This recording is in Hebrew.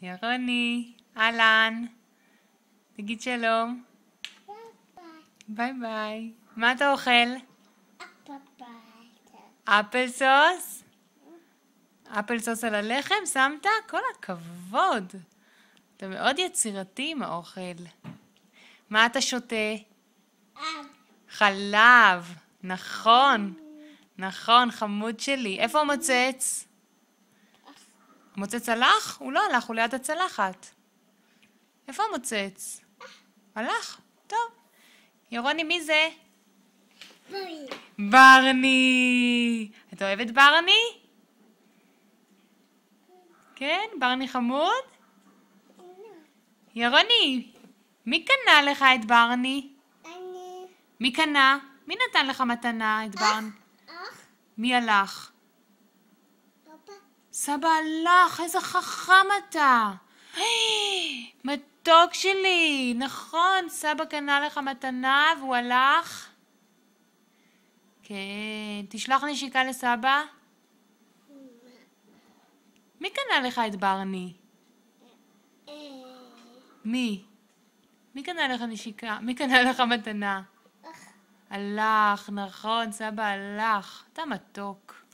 ירוני, אהלן. תגיד שלום. ביי ביי. מה אתה אוכל? אפל סוס? אפל סוס על הלחם? שמת? כל הכבוד. אתה מאוד יצירתי עם האוכל. מה אתה שותה? חלב. נכון. נכון, חמוד שלי. איפה הוא מוצץ? המוצץ הלך? הוא לא הלך, הוא ליד הצלחת. איפה המוצץ? הלך? טוב. ירוני, מי זה? ברני. אתה אוהב את ברני? כן? ברני חמוד? ירוני, מי קנה לך את ברני? אני. מי קנה? מי נתן לך מתנה את ברני? מי הלך? פפא. סבא הלך, איזה חכם אתה. מתוק שלי, נכון, סבא קנה לך מתנה והוא הלך? כן, תשלח נשיקה לסבא. מי קנה לך את ברני? מי? מי קנה לך נשיקה? מי קנה לך מתנה? הלך, נכון, סבא הלך. אתה מתוק.